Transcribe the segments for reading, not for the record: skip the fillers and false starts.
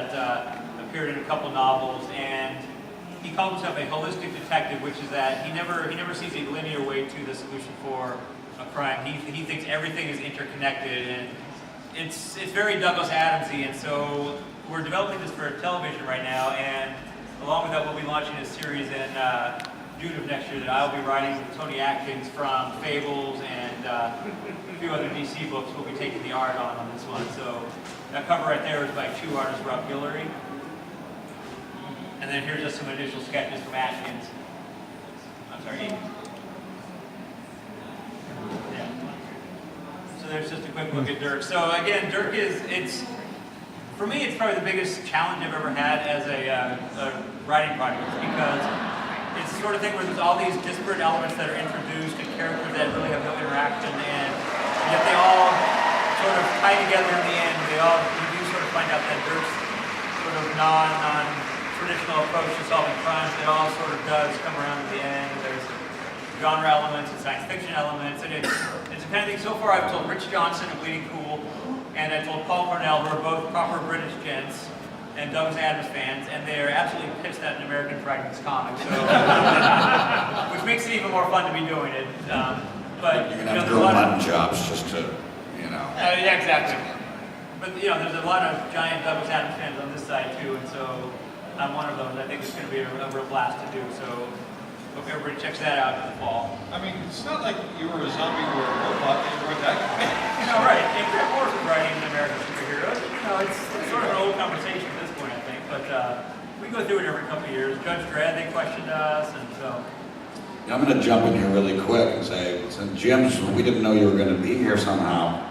that appeared in a couple novels, and he calls himself a holistic detective, which is that he never sees a linear way to the solution for a crime. He thinks everything is interconnected, and it's very Douglas Adamsy, and so we're developing this for television right now, and along with that we'll be launching a series in June of next year that I'll be writing with Tony Atkins from Fables and a few other DC books. We'll be taking the art on this one. So that cover right there is by two artists, Rob Guillory. And then here's just some initial sketches from Atkins. I'm sorry, Ian. Yeah. So there's just a quick look at Dirk. So again, Dirk for me, it's probably the biggest challenge I've ever had as a writing project, because it's the sort of thing where there's all these disparate elements that are introduced and characters that really have no interaction, and yet they all sort of tie together in the end. You do sort of find out that Dirk's sort of non-traditional approach to solving crimes, it all sort of does come around in the end. There's genre elements and science fiction elements, and it's the kind of thing. So far I've told Rich Johnson of Bleeding Cool, and I told Paul Cornell, who are both proper British gents and Douglas Adams fans, and they're absolutely pissed at an American Fragments comic, so which makes it even more fun to be doing it. But you're gonna have to grow mutton chops just to, yeah, exactly. But there's a lot of giant Douglas Adams fans on this side too, and so I'm one of those. I think it's going to be a real blast to do. So hope everybody checks that out in the fall. I mean, it's not like you were a zombie or a robot and you wrote that. Right. And Grant Morrison writing an American superhero. It's sort of an old conversation at this point, I think. But we go through it every couple of years. Judge Dredd, they questioned us, and so. I'm going to jump in here really quick and say, since Jim's, we didn't know you were going to be here somehow.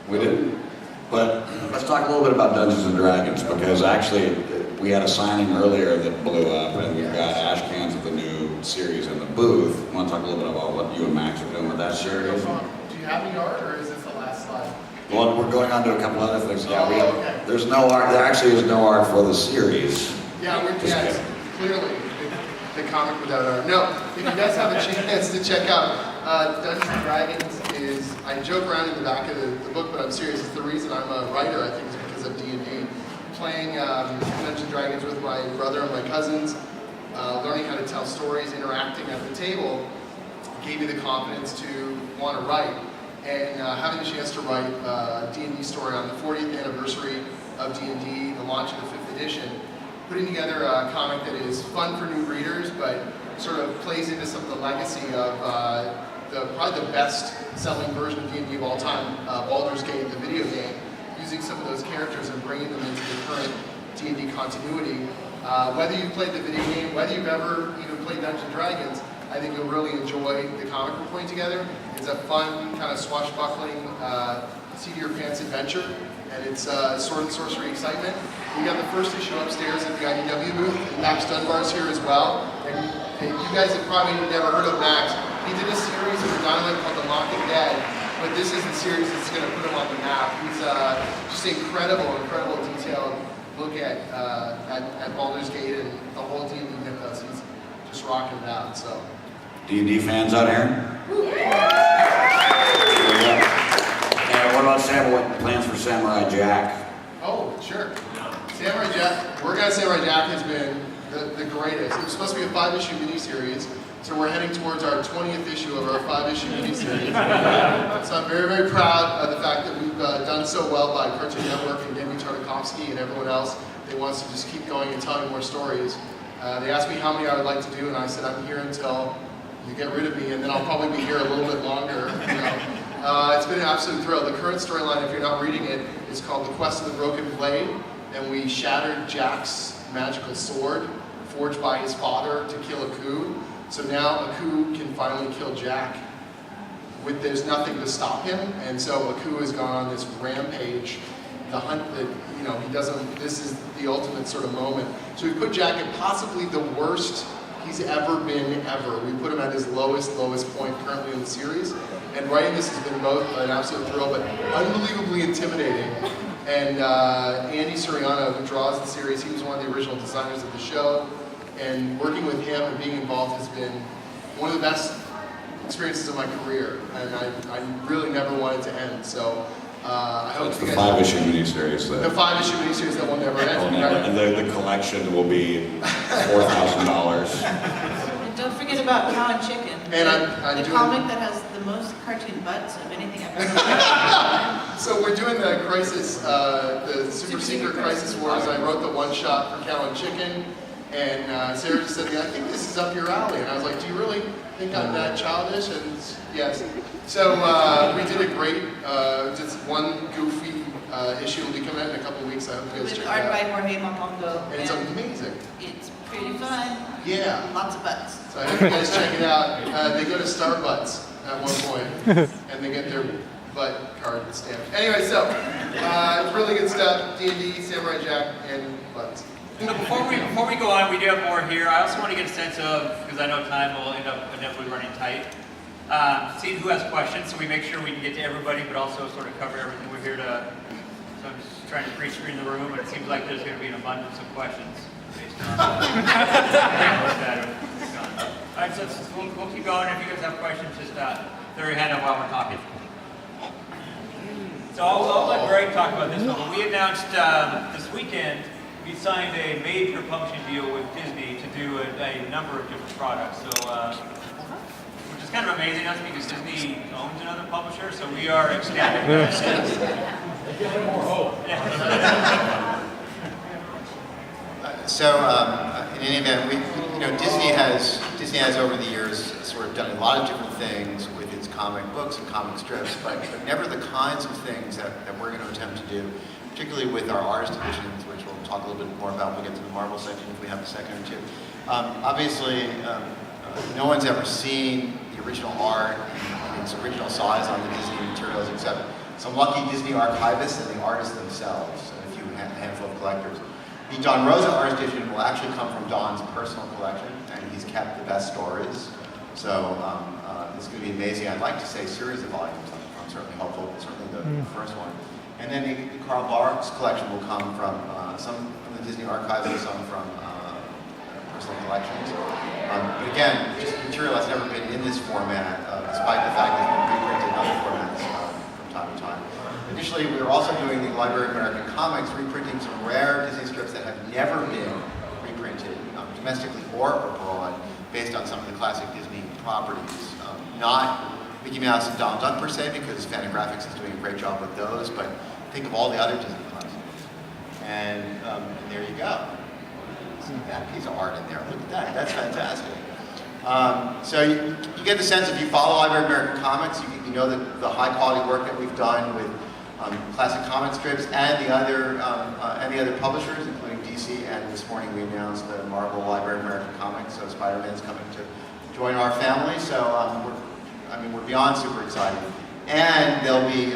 We didn't. But let's talk a little bit about Dungeons and Dragons, because actually we had a signing earlier that blew up, and we've got ash cans of the new series in the booth. I want to talk a little bit about what you and Max are doing with that series. Do you have any art, or is this the last slide? Well, we're going on to a couple other things. Yeah, okay. There's no art. There actually is no art for the series. Yeah, yes, clearly the comic without art. No, if you guys have a chance to check out Dungeons and Dragons is, I joke around in the back of the book, but I'm serious. It's the reason I'm a writer, I think, is because of D&D. Playing Dungeons and Dragons with my brother and my cousins, learning how to tell stories, interacting at the table, gave me the confidence to want to write. And having the chance to write a D&D story on the 40th anniversary of D&D, the launch of the 5th edition, putting together a comic that is fun for new readers, but sort of plays into some of the legacy of probably the best-selling version of D&D of all time, Baldur's Gate, the video game, using some of those characters and bringing them into the current D&D continuity. Whether you've played the video game, whether you've ever even played Dungeons and Dragons, I think you'll really enjoy the comic we're putting together. It's a fun, kind of swashbuckling, seat-of-your-pants adventure, and it's sword and sorcery excitement. We got the first issue upstairs at the IDW booth, and Max Dunbar's here as well. And you guys have probably never heard of Max. He did a series with Dynamite called The Mocking Dead, but this is the series that's going to put him on the map. He's just incredible detailed look at Baldur's Gate and the whole D&D mythos. He's just rocking it out. So, D&D fans out here? And what about what plans for Samurai Jack? Oh, sure. Samurai Jack, Working on Samurai Jack has been the greatest. It was supposed to be a 5-issue miniseries, so we're heading towards our 20th issue of our 5-issue miniseries. So I'm very, very proud of the fact that we've done so well by Cartoon Network and Denny Tartakovsky and everyone else. They want us to just keep going and telling more stories. They asked me how many I would like to do, and I said I'm here until you get rid of me, and then I'll probably be here a little bit longer. It's been an absolute thrill. The current storyline, if you're not reading it, is called The Quest of the Broken Blade, and we shattered Jack's magical sword, forged by his father to kill Aku. So now Aku can finally kill Jack. There's nothing to stop him, and so Aku has gone on this rampage. The hunt that, he doesn't, this is the ultimate sort of moment. So we put Jack at possibly the worst he's ever been, ever. We put him at his lowest point currently in the series. And writing this has been both an absolute thrill, but unbelievably intimidating. And Andy Soriano, who draws the series, he was one of the original designers of the show. And working with him and being involved has been one of the best experiences of my career. And I really never wanted to end. So I hope It's you the guys. 5-issue miniseries The that 5-issue miniseries that will never end. will never, and the collection will be $4,000. And don't forget about Cow and Chicken. And I'm the doing- comic that has the most cartoon butts of anything I've ever read. So we're doing the Crisis, the Super Secret Crisis Wars. I wrote the one-shot for Cow and Chicken, and Sarah just said, I think this is up your alley. And I was like, do you really think I'm that childish? And yes. So we did a great, just one goofy issue will be coming out in a couple of weeks. I hope you guys With check art it by out. Jorge Mamongo. And it's amazing. It's pretty fun. Yeah. Lots of butts. So I hope you guys check it out. They go to Starbucks at one point, and they get their butt card stamped. Anyway, so really good stuff. D&D, Samurai Jack, and butts. So before we go on, we do have more here. I also want to get a sense of, because I know time will end up inevitably running tight, see who has questions, so we make sure we can get to everybody, but also sort of cover everything we're here to. So I'm just trying to pre-screen the room, and it seems like there's going to be an abundance of questions based on that. All right, so we'll keep going. If you guys have questions, just throw your hand up while we're talking. So I'll let Greg talk about this one. But we announced this weekend we signed a major publishing deal with Disney to do a number of different products. So, which is kind of amazing us because Disney owns another publisher, so we are ecstatic. Give more hope. In any event, Disney has over the years sort of done a lot of different things with its comic books and comic strips, but never the kinds of things that we're going to attempt to do, particularly with our artist editions, which we'll talk a little bit more about when we get to the Marvel section if we have a second or two. Obviously, no one's ever seen the original art in its original size on the Disney materials except some lucky Disney archivists and the artists themselves, and a few handful of collectors. The Don Rosa art edition will actually come from Don's personal collection, and he's kept the best stories. So it's going to be amazing. I'd like to say series of volumes. I'm certainly hopeful, certainly the first one. And then the Carl Barks collection will come from some from the Disney archives and some from personal collections. But again, just material that's never been in this format, despite the fact that it's been reprinted in other formats from time to time. Additionally, we're also doing the Library of American Comics, reprinting some rare Disney strips that have never been reprinted, domestically or abroad, based on some of the classic Disney properties. Not Mickey Mouse and Donald Duck per se, because Fantagraphics is doing a great job with those, but think of all the other Disney classics. And there you go. See that piece of art in there. Look at that. That's fantastic. So you get the sense, if you follow Library of American Comics, you know the high quality work that we've done with classic comic strips and the other publishers, including DC. And this morning we announced the Marvel Library of American Comics. So Spider-Man's coming to join our family. So we're beyond super excited. And there'll be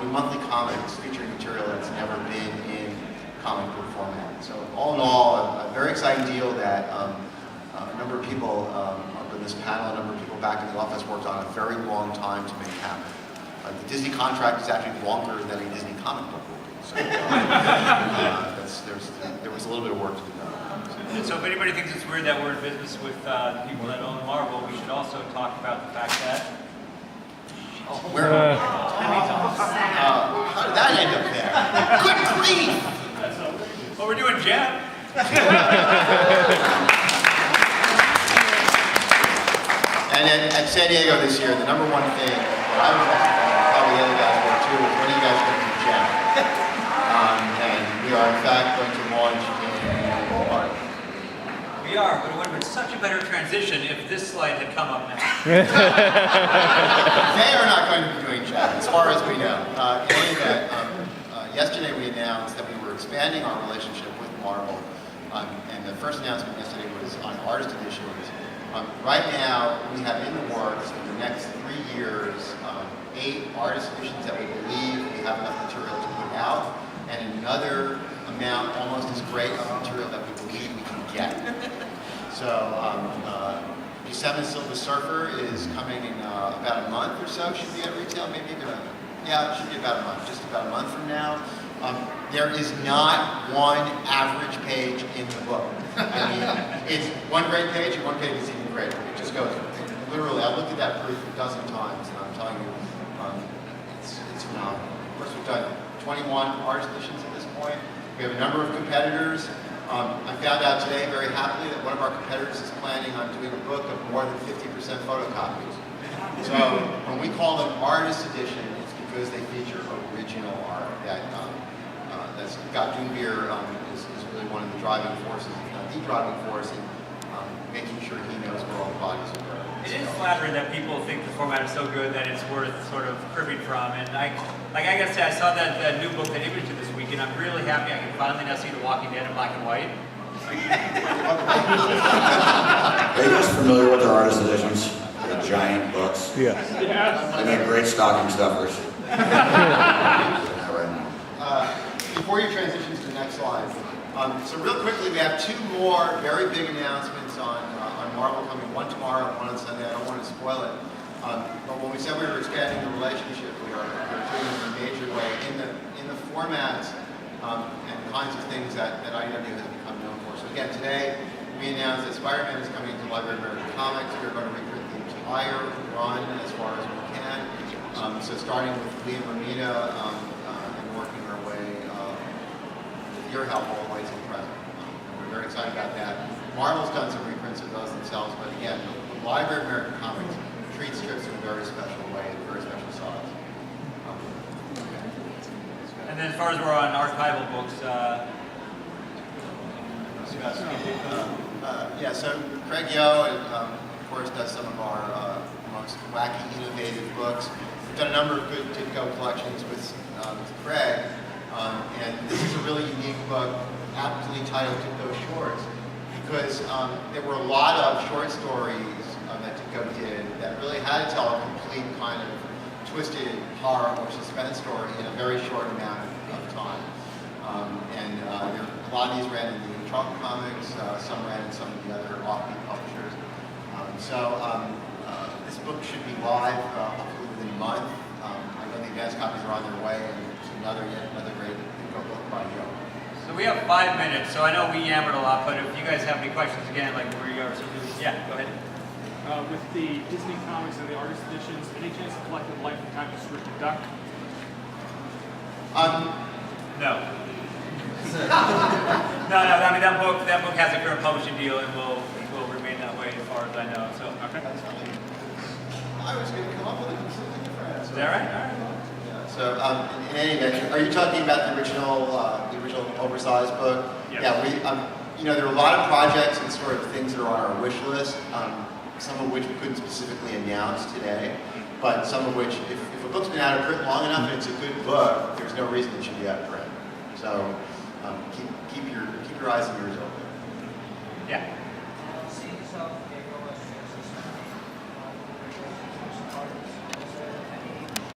monthly comics featuring material that's never been in comic book format. So all in all, a very exciting deal that a number of people up in this panel, a number of people back in the office worked on a very long time to make happen. The Disney contract is actually longer than a Disney comic book will be. So there was a little bit of work to be done. And so if anybody thinks it's weird that we're in business with the people that own Marvel, we should also talk about the fact that Where? How did that end up there? Good grief! well, we're doing Jam. And at San Diego this year, the number one thing that I was asked, probably the other guys were too, is when are you guys going to do Jam? And we are in fact going to launch in March. We are, but it would have been such a better transition if this slide had come up now. They are not going to be doing Jam, as far as we know. In any event, yesterday we announced that we were expanding our relationship with Marvel. And the first announcement yesterday was on artist editions. Right now, we have in the works in the next 3 years 8 artist editions that we believe we have enough material to put out, and another amount almost as great of material that we believe we can get. So, Yosemite Silver Surfer is coming in about a month or so. Should be at retail, maybe even it should be about a month, just about a month from now. There is not one average page in the book. I mean, it's one great page and one page is even greater. It just goes, literally, I looked at that proof a dozen times and I'm telling you, it's phenomenal. course, we've done 21 artist editions at this point. We have a number of competitors. I found out today very happily that one of our competitors is planning on doing a book of more than 50% photocopies. So when we call them artist edition, it's because they feature original art. That's Scott Doombeer is really one of the driving forces, if not the driving force, in making sure he knows where all the bodies are buried. It is flattering that people think the format is so good that it's worth sort of cribbing from. And I gotta say, I saw that new book that Image did this week, and I'm really happy I can finally now see The Walking Dead in black and white. Are you guys familiar with their artist editions? The giant books. Yes. They make great stocking stuffers. Right now. Before you transition to the next slide, so real quickly, we have two more very big announcements on Marvel coming, one tomorrow and one on Sunday. I don't want to spoil it. But when we said we were expanding the relationship, we are doing it in a major way in the formats and kinds of things that IDW has become known for. So again, today we announced that Spider-Man is coming to Library of American Comics. We're going to reprint the entire run as far as we can. So starting with Liam Romita and working our way with your help all the way to the present. We're very excited about that. Marvel's done some reprints of those themselves, but again, the Library of American Comics treats strips in a very special way, a very special size. And then as far as we're on archival books, yeah, so Craig Yo, of course, does some of our most wacky, innovative books. We've done a number of good Ditko collections with Craig, and this is a really unique book, aptly titled Ditko Shorts, because there were a lot of short stories that Ditko did that really had to tell a complete kind of twisted horror or suspense story in a very short amount of time. A lot of these ran in the Trunk Comics, some ran in some of the other offbeat publishers. This book should be live hopefully within a month. I know the advanced copies are on their way, and it's another great Ditko book by Yo. so we have 5 minutes, so I know we yammered a lot, but if you guys have any questions again, like where you are, so yeah, go ahead. With the Disney comics and the artist editions, any chance of collecting Life and Time to Script a Duck? No. No, I mean that book has a current publishing deal and will remain that way as far as I know. So okay. I was going to come up with a completely different answer. Is that right? All right. Yeah, so in any event, are you talking about the original oversized book? Yes. Yeah, there are a lot of projects and sort of things that are on our wish list, some of which we couldn't specifically announce today, but some of which, if a book's been out of print long enough and it's a good book, there's no reason it should be out of print. So keep your eyes and ears open. Yeah.